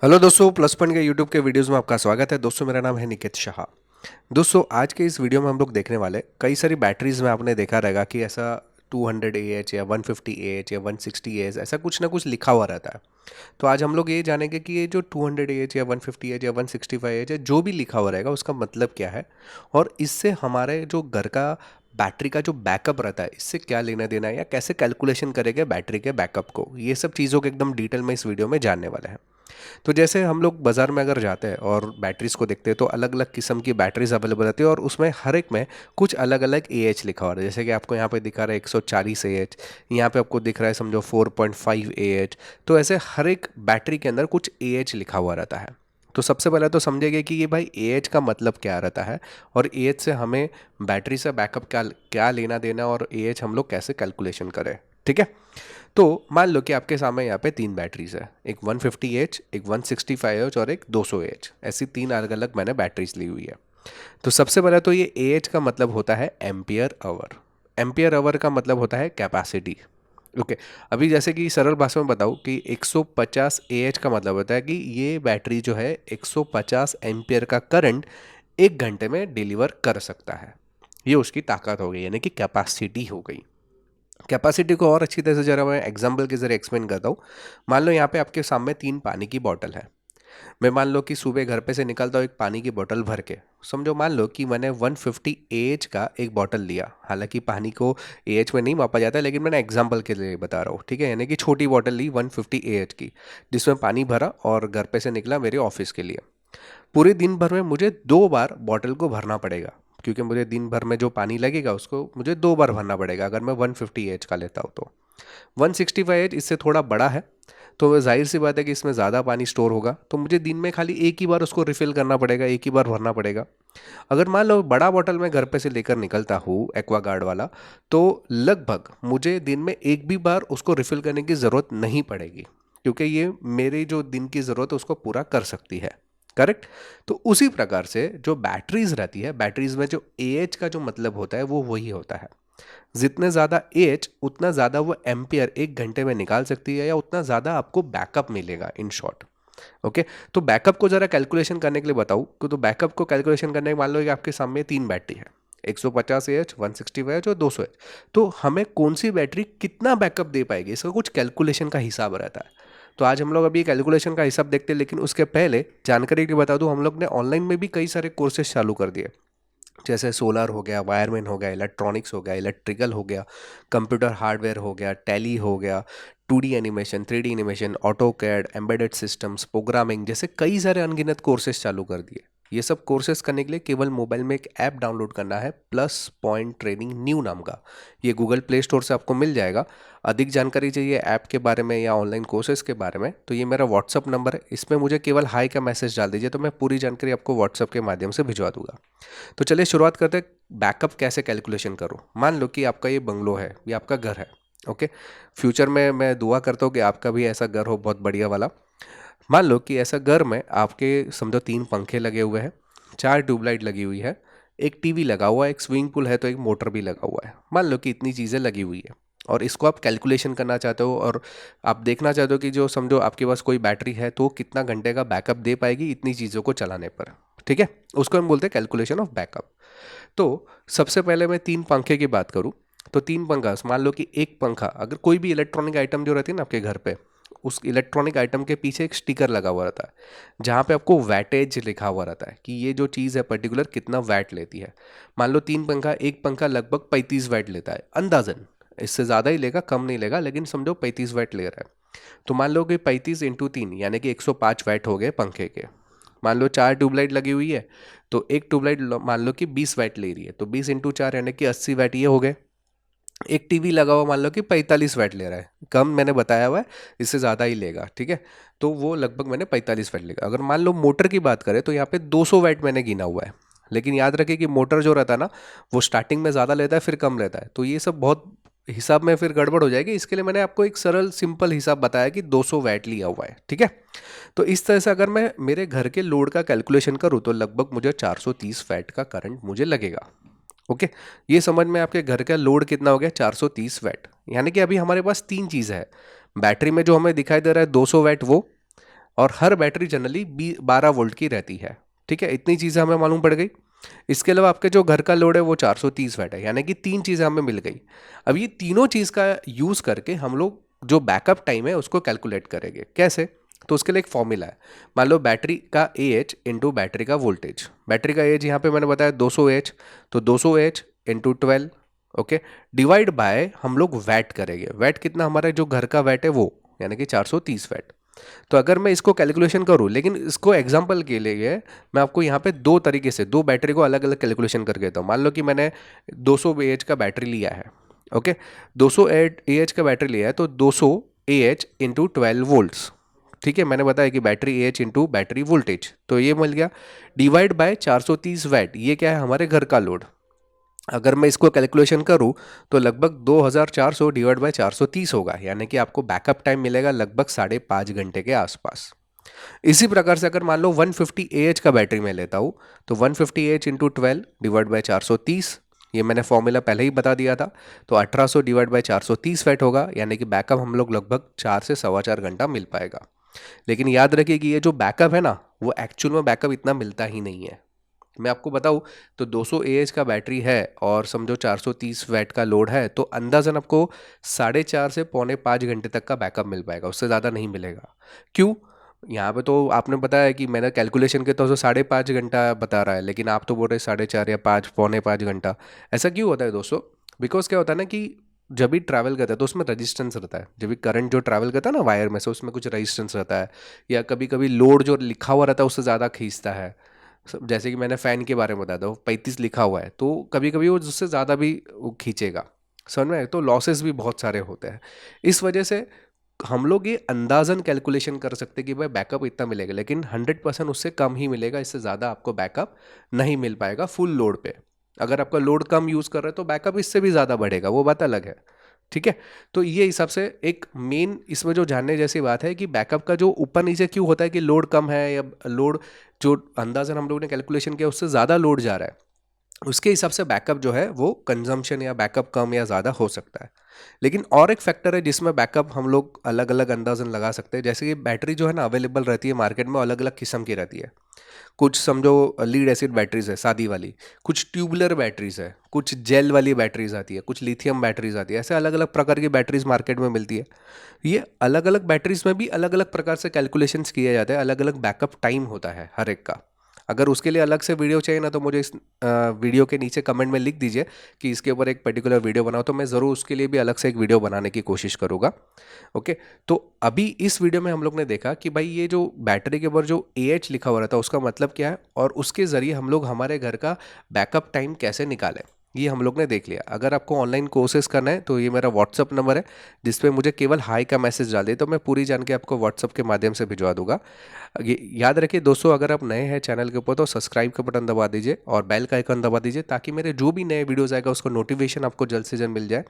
Hello दोस्तों, plus point के YouTube के वीडियोस में आपका स्वागत है। दोस्तों, मेरा नाम है निकेत शाह। दोस्तों, आज के इस वीडियो में हम लोग देखने वाले कई सारी बैटरीज में आपने देखा रहेगा कि ऐसा 200 AH या 150 AH या 160 AH ऐसा कुछ ना कुछ लिखा हुआ रहता है। तो आज हम लोग ये जानेंगे कि ये जो 200 AH या 150 AH या 165 AH है, जो भी लिखा हुआ रहेगा उसका मतलब क्या है, और इससे हमारे जो घर का बैटरी का जो बैकअप रहता है इससे क्या लेना देना है, या कैसे कैलकुलेशन करेंगे बैटरी के बैकअप को। ये सब चीज़ों के एकदम डिटेल में इस वीडियो में जानने वाले हैं। तो जैसे हम लोग बाज़ार में अगर जाते हैं और बैटरीज को देखते हैं तो अलग अलग किस्म की बैटरीज अवेलेबल रहती है, और उसमें हर एक में कुछ अलग अलग AH लिखा हुआ है। जैसे कि आपको यहाँ पे दिखा रहा है 140 AH, यहाँ पे आपको दिख रहा है समझो 4.5 AH। तो ऐसे हर एक बैटरी के अंदर कुछ AH लिखा हुआ रहता है। तो सबसे पहले तो समझेंगे कि ये भाई AH का मतलब क्या रहता है, और AH से हमें बैटरी से बैकअप क्या क्या लेना देना, और AH हम लोग कैसे कैलकुलेशन करें। ठीक है। तो मान लो कि आपके सामने यहाँ पे तीन बैटरीज है, एक 150 AH, एक 165 AH और एक 200 AH। ऐसी तीन अलग अलग मैंने बैटरीज ली हुई है। तो सबसे पहले तो ये AH का मतलब होता है एम्पियर आवर। एम्पियर आवर का मतलब होता है कैपेसिटी। ओके। अभी जैसे कि सरल भाषा में बताऊँ कि 150 AH का मतलब होता है कि ये बैटरी जो है 150 एम्पियर का करंट एक घंटे में डिलीवर कर सकता है। ये उसकी ताकत हो गई, यानी कि कैपेसिटी हो गई। कैपेसिटी को और अच्छी तरह से जरा मैं एग्जांपल के जरिए एक्सप्लेन करता हूँ। मान लो यहाँ पे आपके सामने तीन पानी की बोतल है। मैं मान लो कि सुबह घर पे से निकलता हूँ एक पानी की बोतल भर के। समझो मान लो कि मैंने 150 AH का एक बोतल लिया। हालांकि पानी को AH में नहीं मापा जाता है, लेकिन मैंने एग्जांपल के लिए बता रहा हूँ। ठीक है, यानी कि छोटी बोतल ली 150 AH की, जिसमें पानी भरा और घर पे से निकला मेरे ऑफिस के लिए। पूरे दिन भर में मुझे 2 बार बॉटल को भरना पड़ेगा, क्योंकि मुझे दिन भर में जो पानी लगेगा उसको मुझे 2 बार भरना पड़ेगा अगर मैं 150 AH का लेता हूँ तो। 165 AH इससे थोड़ा बड़ा है, तो जाहिर सी बात है कि इसमें ज़्यादा पानी स्टोर होगा, तो मुझे दिन में खाली एक ही बार उसको रिफ़िल करना पड़ेगा, एक ही बार भरना पड़ेगा। अगर मान लो बड़ा बॉटल मैं घर पे से लेकर निकलता हूँ एक्वागार्ड वाला, तो लगभग मुझे दिन में एक भी बार उसको रिफ़िल करने की ज़रूरत नहीं पड़ेगी, क्योंकि ये मेरी जो दिन की ज़रूरत है उसको पूरा कर सकती है। करेक्ट। तो उसी प्रकार से जो बैटरीज रहती है, बैटरीज में जो AH का जो मतलब होता है वो वही होता है। जितने ज़्यादा AH उतना ज़्यादा वो एम्पियर एक घंटे में निकाल सकती है, या उतना ज़्यादा आपको बैकअप मिलेगा इन शॉर्ट। ओके। तो बैकअप को ज़रा कैलकुलेशन करने के लिए बताऊँ तो बैकअप को कैलकुलेशन करने के मान लो कि आपके सामने तीन बैटरी है, 150 AH, 160 AH और 200 AH। तो हमें कौन सी बैटरी कितना बैकअप दे पाएगी, इसका कुछ कैलकुलेशन का हिसाब रहता है। तो आज हम लोग अभी कैलकुलेशन का हिसाब देखते हैं, लेकिन उसके पहले जानकारी के बता दूं, हम लोग ने ऑनलाइन में भी कई सारे कोर्सेज चालू कर दिए। जैसे सोलर हो गया, वायरमैन हो गया, इलेक्ट्रॉनिक्स हो गया, इलेक्ट्रिकल हो गया, कंप्यूटर हार्डवेयर हो गया, टैली हो गया, 2D animation, 3D animation, AutoCAD, embedded systems, programming, जैसे कई सारे अनगिनत कोर्सेज चालू कर दिए। ये सब कोर्सेज करने के लिए केवल मोबाइल में एक ऐप डाउनलोड करना है, प्लस पॉइंट ट्रेनिंग न्यू नाम का। ये गूगल प्ले स्टोर से आपको मिल जाएगा। अधिक जानकारी चाहिए ऐप के बारे में या ऑनलाइन कोर्सेज के बारे में, तो ये मेरा व्हाट्सअप नंबर है, इसमें मुझे केवल हाई का मैसेज डाल दीजिए, तो मैं पूरी जानकारी आपको व्हाट्सअप के माध्यम से भिजवा दूंगा। तो चलिए शुरुआत करते हैं। बैकअप कैसे कैलकुलेशन करूँ। मान लो कि आपका ये बंगलो है, ये आपका घर है। ओके। फ्यूचर में मैं दुआ करता हूँ कि आपका भी ऐसा घर हो, बहुत बढ़िया वाला। मान लो कि ऐसा घर में आपके समझो तीन पंखे लगे हुए हैं, चार ट्यूबलाइट लगी हुई है, एक टीवी लगा हुआ है, एक स्विमिंग पूल है, तो एक मोटर भी लगा हुआ है। मान लो कि इतनी चीज़ें लगी हुई है, और इसको आप कैलकुलेशन करना चाहते हो, और आप देखना चाहते हो कि जो समझो आपके पास कोई बैटरी है तो कितना घंटे का बैकअप दे पाएगी इतनी चीज़ों को चलाने पर। ठीक है। उसको हम बोलते हैं कैलकुलेशन ऑफ बैकअप। तो सबसे पहले मैं तीन पंखे की बात करूं, तो तीन पंखा मान लो कि एक पंखा, अगर कोई भी इलेक्ट्रॉनिक आइटम जो रहती है ना आपके घर पे, उस इलेक्ट्रॉनिक आइटम के पीछे एक स्टिकर लगा हुआ रहता है जहाँ पे आपको वैटेज लिखा हुआ रहता है कि ये जो चीज़ है पर्टिकुलर कितना वैट लेती है। मान लो तीन पंखा, एक पंखा लगभग 35 वैट लेता है अंदाजन, इससे ज़्यादा ही लेगा, कम नहीं लेगा, लेकिन समझो 35 वैट ले रहा है। तो मान लो कि 35 इंटू 3 यानी कि 105 वैट हो गए पंखे के। मान लो चार ट्यूबलाइट लगी हुई है, तो एक ट्यूबलाइट मान लो कि 20 वैट ले रही है, तो 20 इंटू 4 यानी कि 80 वैट ये हो गए। एक टीवी लगा हुआ मान लो कि 45 वैट ले रहा है, कम मैंने बताया हुआ है, इससे ज़्यादा ही लेगा। ठीक है। तो वो लगभग मैंने 45 वैट लेगा। अगर मान लो मोटर की बात करें तो यहाँ पे 200 वैट मैंने गिना हुआ है, लेकिन याद रखें कि मोटर जो रहता है ना, वो स्टार्टिंग में ज़्यादा लेता है फिर कम लेता है, तो ये सब बहुत हिसाब में फिर गड़बड़ हो जाएगी। इसके लिए मैंने आपको एक सरल सिंपल हिसाब बताया कि 200 वैट लिया हुआ है। ठीक है। तो इस तरह से अगर मैं मेरे घर के लोड का कैलकुलेशन करूँ तो लगभग मुझे 430 वैट का करंट मुझे लगेगा। ओके। ये समझ में आपके घर का लोड कितना हो गया, 430 वैट। यानी कि अभी हमारे पास तीन चीज़ है। बैटरी में जो हमें दिखाई दे रहा है 200 वैट वो, और हर बैटरी जनरली 12 वोल्ट की रहती है। ठीक है, इतनी चीज़ें हमें मालूम पड़ गई। इसके अलावा आपके जो घर का लोड है वो 430 वाट है, यानी कि 3 चीज़ें हमें मिल गई। अब ये तीनों चीज़ का यूज़ करके हम लोग जो बैकअप टाइम है उसको कैलकुलेट करेंगे। कैसे? तो उसके लिए एक फॉर्मूला है। मान लो बैटरी का AH इंटू बैटरी का वोल्टेज। बैटरी का एज यहाँ पे मैंने बताया 200 H, तो 200 H into 12, okay, divide by हम लोग वैट करेंगे। वैट कितना, हमारा जो घर का वैट है वो, यानी कि 430 वैट। तो अगर मैं इसको कैलकुलेशन करूँ, लेकिन इसको एग्जांपल के लिए मैं आपको यहाँ पे दो तरीके से दो बैटरी को अलग अलग कैलकुलेशन करके देता हूँ। मान लो कि मैंने 200 AH का बैटरी लिया है, ओके, 200 AH का बैटरी लिया है, तो 200 AH इंटू 12 वोल्ट्स। ठीक है, मैंने बताया कि battery AH into battery voltage, तो ये मिल गया, डिवाइड बाय 430 वैट। ये क्या है, हमारे घर का लोड। अगर मैं इसको कैलकुलेशन करूं तो लगभग 2400 डिवाइड बाय 430 होगा, यानी कि आपको बैकअप टाइम मिलेगा लगभग 5.5 घंटे के आसपास। इसी प्रकार से अगर मान लो 150 AH का बैटरी मैं लेता हूं, तो 150 AH इंटू 12 डिवाइड बाय 430, ये मैंने फॉर्मूला पहले ही बता दिया था, तो 1800 डिवाइड बाय 430 वैट होगा, यानी कि बैकअप हम लोग लगभग 4 से 4.25 घंटा मिल पाएगा। लेकिन याद रखिए कि ये जो बैकअप है ना, वो एक्चुअल में बैकअप इतना मिलता ही नहीं है। मैं आपको बताऊं तो 200 AH का बैटरी है और समझो 430 वैट का लोड है, तो अंदाजन आपको 4.5 से 4.25 घंटे तक का बैकअप मिल पाएगा, उससे ज़्यादा नहीं मिलेगा। क्यों? यहाँ पे तो आपने बताया कि मैंने कैलकुलेशन के तो 5.5 घंटा बता रहा है, लेकिन आप तो बोल रहे 4.5 या 5, 4.25 घंटा। ऐसा क्यों होता है दोस्तों? बिकॉज क्या होता है ना कि जब भी ट्रैवल करता है तो उसमें रेजिस्टेंस रहता है। जब भी करंट जो ट्रैवल करता है ना वायर में से, उसमें कुछ रेजिस्टेंस रहता है, या कभी कभी लोड जो लिखा हुआ रहता है उससे ज़्यादा खींचता है। जैसे कि मैंने फ़ैन के बारे में बताया था, 35 लिखा हुआ है, तो कभी कभी वो उससे ज़्यादा भी वो खींचेगा। समझ में आया? तो लॉसेस भी बहुत सारे होते हैं। इस वजह से हम लोग ये अंदाजन कैलकुलेशन कर सकते हैं कि भाई बैकअप इतना मिलेगा, लेकिन 100% उससे कम ही मिलेगा, इससे ज़्यादा आपको बैकअप नहीं मिल पाएगा फुल लोड पे। अगर आपका लोड कम यूज़ कर रहे हैं तो बैकअप इससे भी ज़्यादा बढ़ेगा, वो बात अलग है। ठीक है, तो ये हिसाब से एक मेन इसमें जो जानने जैसी बात है कि बैकअप का जो ऊपर नीचे क्यों होता है, कि लोड कम है या लोड जो अंदाजन हम लोगों ने कैलकुलेशन किया उससे ज़्यादा लोड जा रहा है, उसके हिसाब से बैकअप जो है वो कंजम्पशन या बैकअप कम या ज़्यादा हो सकता है। लेकिन और एक फैक्टर है जिसमें बैकअप हम लोग अलग अलग अंदाजन लगा सकते हैं। जैसे कि बैटरी जो है ना अवेलेबल रहती है मार्केट में, अलग अलग किस्म की रहती है। कुछ समझो लीड एसिड बैटरीज है सादी वाली, कुछ ट्यूबुलर बैटरीज है, कुछ जेल वाली बैटरीज आती है, कुछ लिथियम बैटरीज आती है। ऐसे अलग अलग प्रकार की बैटरीज मार्केट में मिलती है। ये अलग अलग बैटरीज में भी अलग अलग प्रकार से कैलकुलेशंस किए जाते हैं, अलग अलग बैकअप टाइम होता है हर एक का। अगर उसके लिए अलग से वीडियो चाहिए ना, तो मुझे इस वीडियो के नीचे कमेंट में लिख दीजिए कि इसके ऊपर एक पर्टिकुलर वीडियो बनाओ, तो मैं ज़रूर उसके लिए भी अलग से एक वीडियो बनाने की कोशिश करूँगा। ओके, तो अभी इस वीडियो में हम लोग ने देखा कि भाई ये जो बैटरी के ऊपर जो AH लिखा हुआ रहता है उसका मतलब क्या है, और उसके ज़रिए हम लोग हमारे घर का बैकअप टाइम कैसे निकालें, ये हम लोग ने देख लिया। अगर आपको ऑनलाइन कोर्सेज करना है तो ये मेरा व्हाट्सअप नंबर है, जिस पे मुझे केवल हाई का मैसेज डाल दिए, तो मैं पूरी जान के आपको व्हाट्सअप के माध्यम से भिजवा दूंगा। याद रखिए दोस्तों, अगर आप नए हैं चैनल के ऊपर तो सब्सक्राइब का बटन दबा दीजिए और बेल का आइकन दबा दीजिए, ताकि मेरे जो भी नए वीडियोस आएगा उसका नोटिफिकेशन आपको जल्द से जल्द मिल जाए।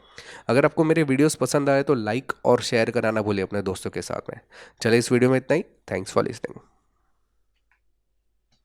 अगर आपको मेरे वीडियोस पसंद आए तो लाइक और शेयर कराना भूलिए अपने दोस्तों के साथ में। चलिए, इस वीडियो में इतना ही। Thanks for listening.